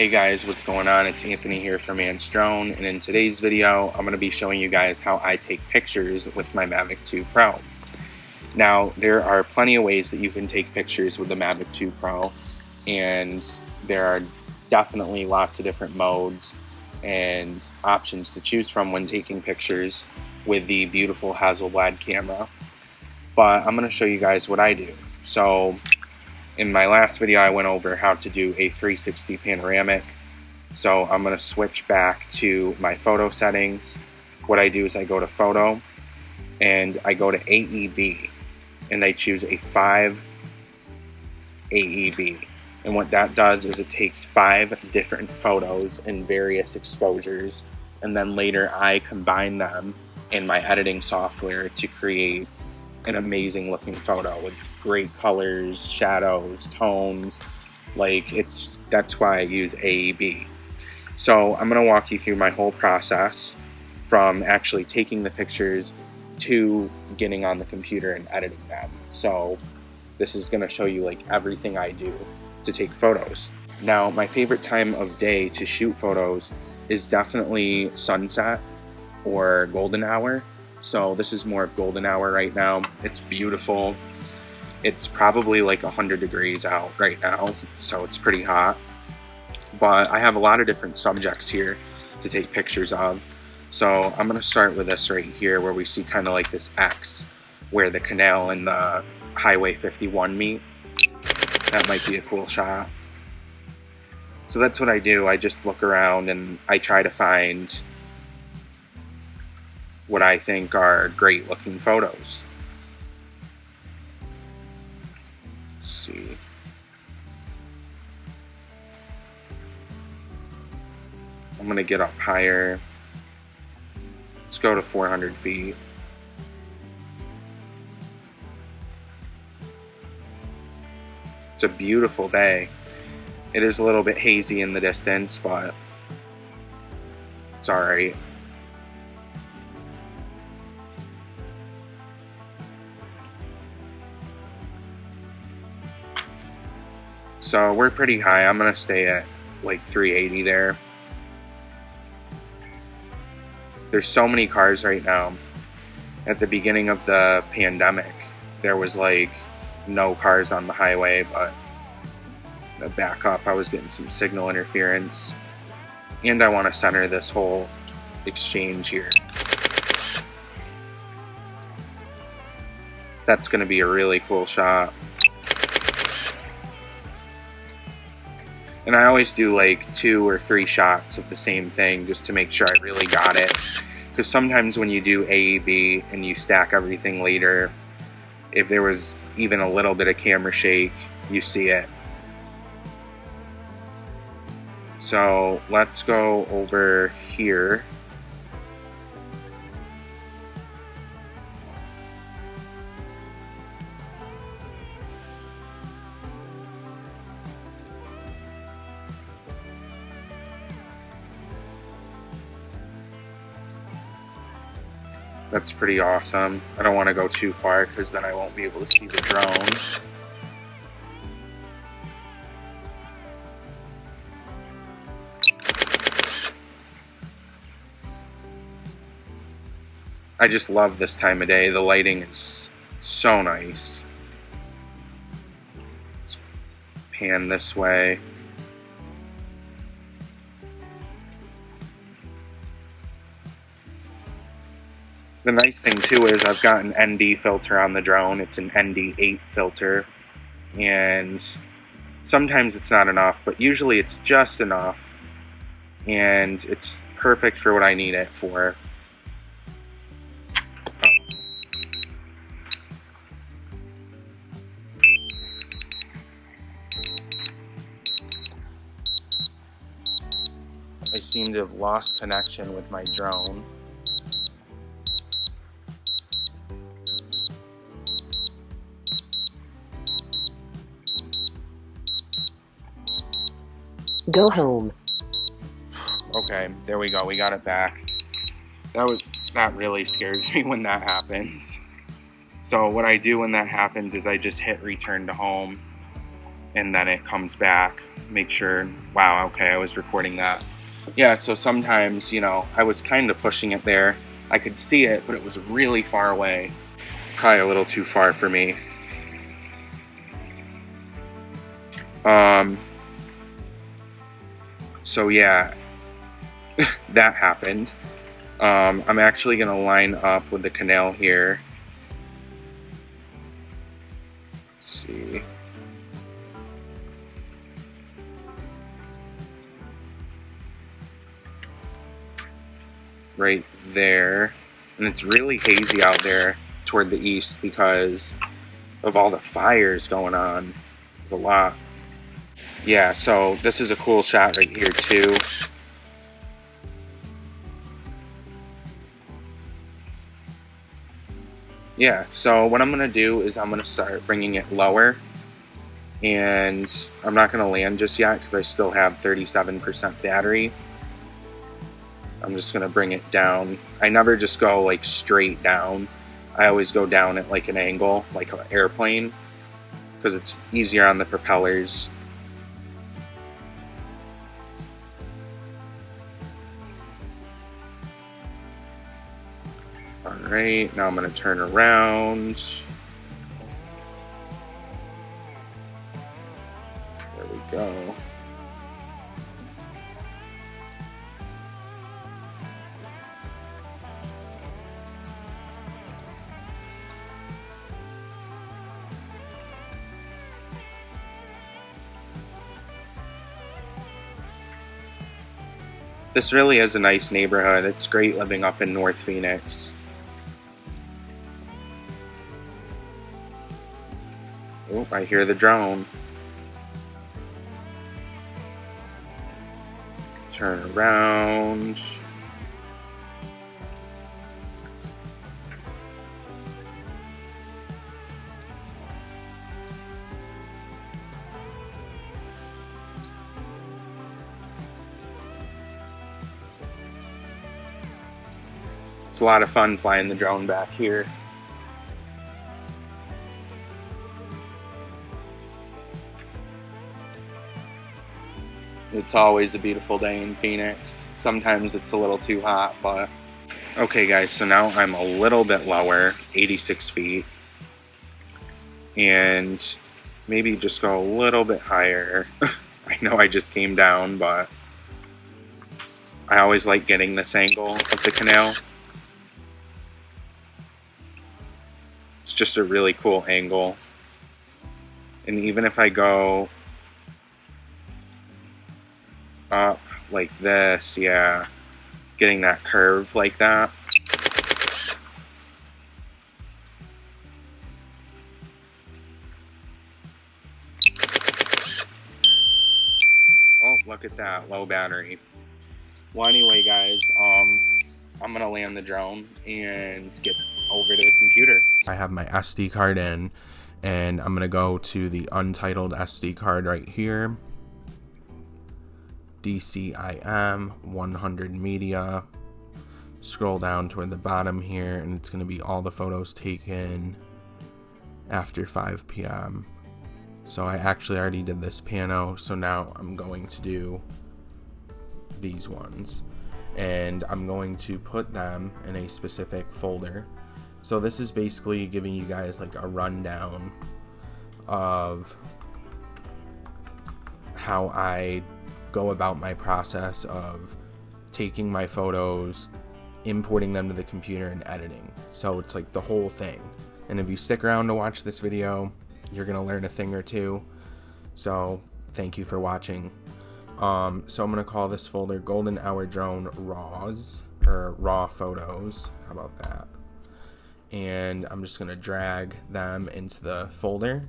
Hey guys, what's going on? It's Anthony here from Ant's Drone, and in today's video I'm going to be showing you guys how I take pictures with my Mavic 2 Pro. Now, there are plenty of ways that you can take pictures with the Mavic 2 Pro, and there are definitely lots of different modes and options to choose from when taking pictures with the beautiful Hasselblad camera. But I'm going to show you guys what I do. So in my last video I went over how to do a 360 panoramic, so I'm going to switch back to my photo settings. What I do is I go to photo and I go to AEB and I choose a 5 AEB, and what that does is it takes 5 different photos in various exposures, and then later I combine them in my editing software to create an amazing looking photo with great colors, shadows, tones. That's why I use AEB. So I'm going to walk you through my whole process from actually taking the pictures to getting on the computer and editing them. So this is going to show you everything I do to take photos. Now, my favorite time of day to shoot photos is definitely sunset or golden hour. So this is more of golden hour right now. It's beautiful. It's probably 100 degrees out right now, so it's pretty hot. But I have a lot of different subjects here to take pictures of. So I'm going to start with this right here where we see kind of this X where the canal and the Highway 51 meet. That might be a cool shot. So that's what I do. I just look around and I try to find what I think are great looking photos. Let's see. I'm gonna get up higher. Let's go to 400 feet. It's a beautiful day. It is a little bit hazy in the distance, but it's alright. So we're pretty high. I'm gonna stay at 380 there. There's so many cars right now. At the beginning of the pandemic, there was no cars on the highway, but the back up, I was getting some signal interference. And I want to center this whole exchange here. That's gonna be a really cool shot. And I always do 2 or 3 shots of the same thing just to make sure I really got it. Because sometimes when you do AEB and you stack everything later, if there was even a little bit of camera shake, you see it. So let's go over here. That's pretty awesome. I don't want to go too far because then I won't be able to see the drone. I just love this time of day. The lighting is so nice. Let's pan this way. The nice thing too is I've got an ND filter on the drone. It's an ND8 filter, and sometimes it's not enough, but usually it's just enough, and it's perfect for what I need it for. I seem to have lost connection with my drone. Go home. Okay, there we go. We got it back. That really scares me when that happens. So what I do when that happens is I just hit return to home, and then it comes back, make sure, wow, okay, I was recording that. Yeah, so sometimes, you know, I was kind of pushing it there. I could see it, but it was really far away. Probably a little too far for me. So yeah, that happened. I'm actually gonna line up with the canal here. Let's see. Right there. And it's really hazy out there toward the east because of all the fires going on. There's a lot. Yeah, so this is a cool shot right here too. Yeah, so what I'm going to do is I'm going to start bringing it lower. And I'm not going to land just yet because I still have 37% battery. I'm just going to bring it down. I never just go like straight down. I always go down at like an angle, like an airplane, because it's easier on the propellers. Alright, now I'm going to turn around. There we go. This really is a nice neighborhood. It's great living up in North Phoenix. Oh, I hear the drone. Turn around. It's a lot of fun flying the drone back here. It's always a beautiful day in Phoenix. Sometimes it's a little too hot, but... Okay guys, so now I'm a little bit lower, 86 feet. And maybe just go a little bit higher. I know I just came down, but I always like getting this angle of the canal. It's just a really cool angle. And even if I go up like this, yeah, getting that curve like that. Oh, look at that, low battery. Well, anyway, guys, I'm gonna land the drone and get over to the computer. I have my SD card in, and I'm gonna go to the untitled SD card right here. DCIM 100 media. Scroll down toward the bottom here, and it's gonna be all the photos taken after 5 p.m. So I actually already did this pano, so now I'm going to do these ones, and I'm going to put them in a specific folder. So this is basically giving you guys like a rundown of how I go about my process of taking my photos, importing them to the computer, and editing. So it's like the whole thing. And if you stick around to watch this video, you're gonna learn a thing or two. So thank you for watching. So I'm gonna call this folder Golden Hour Drone Raws, or Raw Photos. How about that? And I'm just gonna drag them into the folder,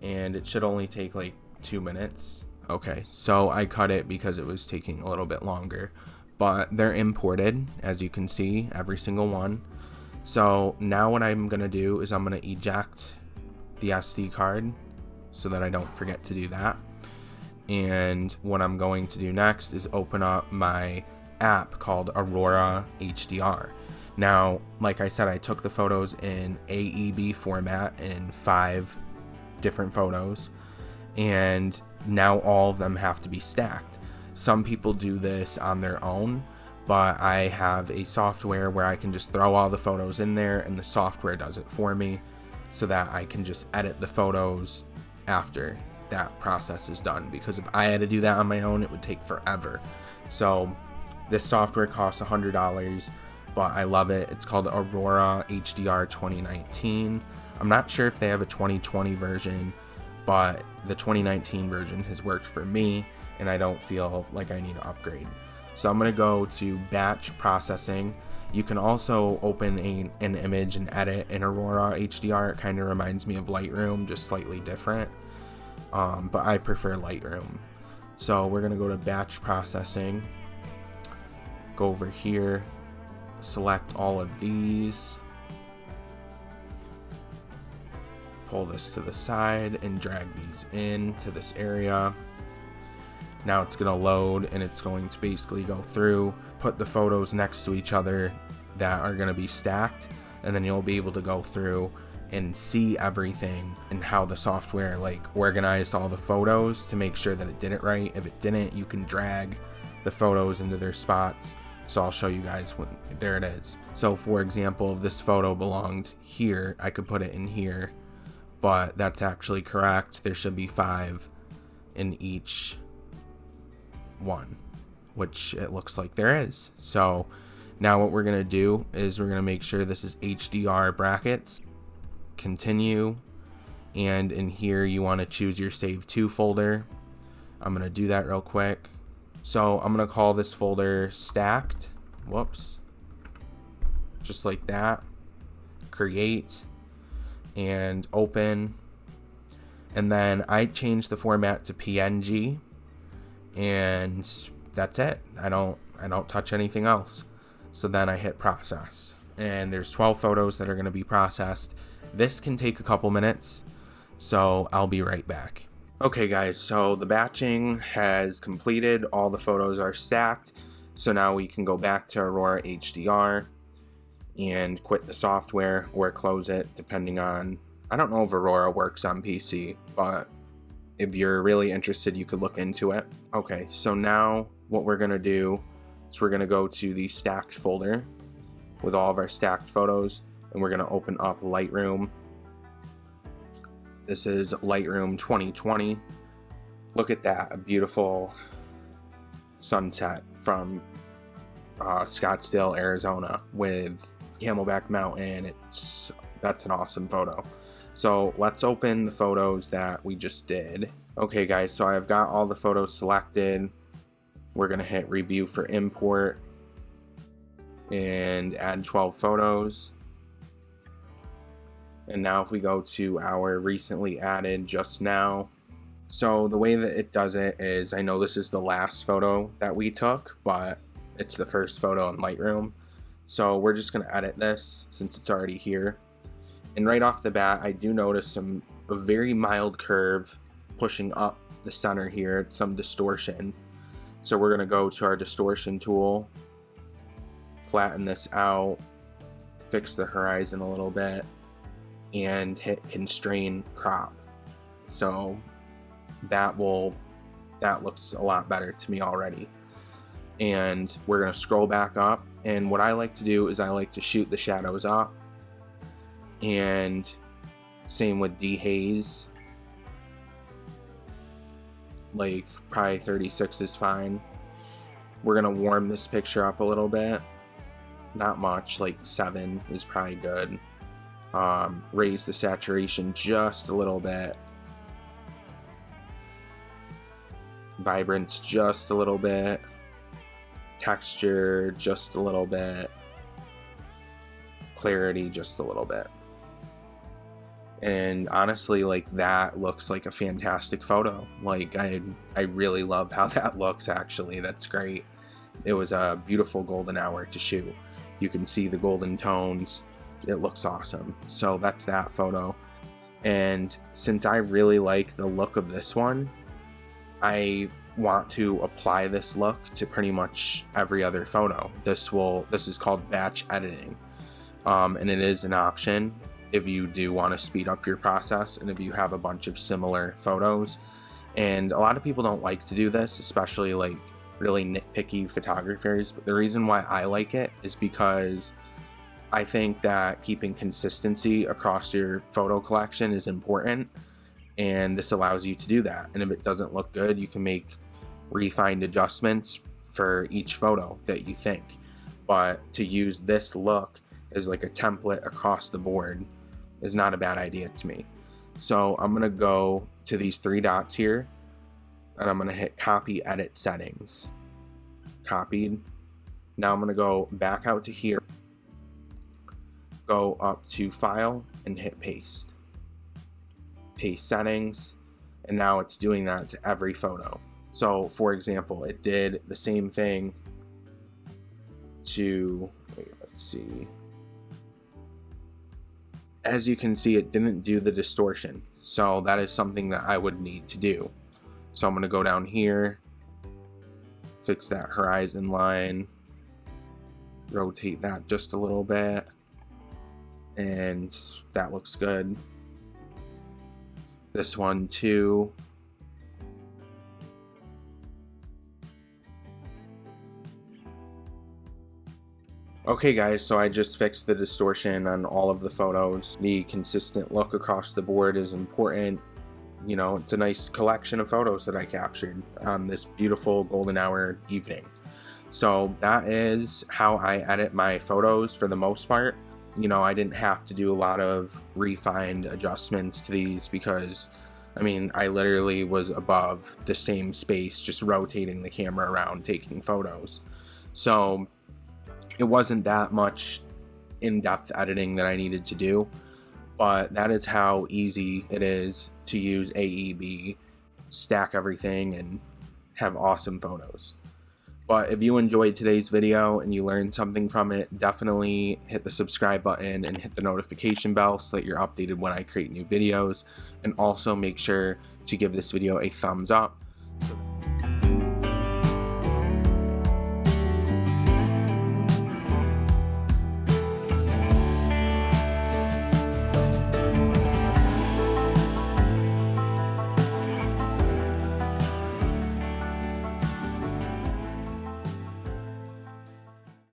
and it should only take like 2 minutes. Okay, so I cut it because it was taking a little bit longer, but they're imported, as you can see, every single one. So now what I'm gonna do is I'm gonna eject the SD card so that I don't forget to do that. And what I'm going to do next is open up my app called Aurora HDR. Now, like I said, I took the photos in AEB format in 5 different photos, and now all of them have to be stacked. Some people do this on their own, but I have a software where I can just throw all the photos in there and the software does it for me, so that I can just edit the photos after that process is done, because if I had to do that on my own, it would take forever. So this software costs $100, but I love it. It's called Aurora HDR 2019. I'm not sure if they have a 2020 version, but the 2019 version has worked for me, and I don't feel like I need to upgrade. So I'm going to go to batch processing. You can also open an image and edit in Aurora HDR. It kind of reminds me of Lightroom, just slightly different. But I prefer Lightroom. So we're going to go to batch processing. Go over here, select all of these. Pull this to the side and drag these in to this area. Now it's going to load, and it's going to basically go through, put the photos next to each other that are going to be stacked, and then you'll be able to go through and see everything and how the software like organized all the photos to make sure that it did it right. If it didn't, you can drag the photos into their spots. So I'll show you guys when there it is. So for example, if this photo belonged here, I could put it in here, but that's actually correct. There should be 5 in each one, which it looks like there is. So now what we're going to do is we're going to make sure this is HDR brackets, continue, and in here you want to choose your save to folder. I'm going to do that real quick. So I'm going to call this folder stacked, whoops, just like that, create, and open. And then I changed the format to PNG, and that's it. I don't touch anything else. So then I hit process, and there's 12 photos that are going to be processed. This can take a couple minutes, so I'll be right back. Okay guys, so the batching has completed. All the photos are stacked. So now we can go back to Aurora HDR and quit the software or close it, depending on, I don't know if Aurora works on PC, but if you're really interested, you could look into it. Okay, so now what we're gonna do is we're gonna go to the stacked folder with all of our stacked photos, and we're gonna open up Lightroom. This is Lightroom 2020. Look at that, a beautiful sunset from Scottsdale, Arizona with Camelback Mountain. That's an awesome photo. So let's open the photos that we just did. Okay guys, so I've got all the photos selected. We're gonna hit review for import and add 12 photos. And now if we go to our recently added just now, so the way that it does it is, I know this is the last photo that we took, but it's the first photo in Lightroom. So we're just gonna edit this since it's already here. And right off the bat, I do notice a very mild curve pushing up the center here. It's some distortion. So we're gonna go to our distortion tool, flatten this out, fix the horizon a little bit, and hit constrain crop. So that looks a lot better to me already. And we're gonna scroll back up, and what I like to do is I like to shoot the shadows up, and same with dehaze, like probably 36 is fine. We're gonna warm this picture up a little bit, not much, like 7 is probably good. Raise the saturation just a little bit, vibrance just a little bit, texture just a little bit, clarity just a little bit. And honestly, like, that looks like a fantastic photo. Like, I really love how that looks, actually. That's great. It was a beautiful golden hour to shoot. You can see the golden tones. It looks awesome. So that's that photo. And since I really like the look of this one, I want to apply this look to pretty much every other photo. This is called batch editing. And it is an option if you do want to speed up your process, and if you have a bunch of similar photos. And a lot of people don't like to do this, especially like really nitpicky photographers. But the reason why I like it is because I think that keeping consistency across your photo collection is important, and this allows you to do that. And if it doesn't look good, you can make refined adjustments for each photo that you think. But to use this look as like a template across the board is not a bad idea to me. So I'm gonna go to these three dots here, and I'm gonna hit copy edit settings. Copied. Now I'm gonna go back out to here, go up to file and hit paste. Paste settings, and now it's doing that to every photo. So for example, it did the same thing to, let's see. As you can see, it didn't do the distortion. So that is something that I would need to do. So I'm gonna go down here, fix that horizon line, rotate that just a little bit, and that looks good. This one too. Okay guys, so I just fixed the distortion on all of the photos. The consistent look across the board is important. You know, it's a nice collection of photos that I captured on this beautiful golden hour evening. So that is how I edit my photos for the most part. You know, I didn't have to do a lot of refined adjustments to these because, I mean, I literally was above the same space, just rotating the camera around, taking photos. So it wasn't that much in-depth editing that I needed to do, but that is how easy it is to use AEB, stack everything, and have awesome photos. But if you enjoyed today's video and you learned something from it, definitely hit the subscribe button and hit the notification bell so that you're updated when I create new videos. And also make sure to give this video a thumbs up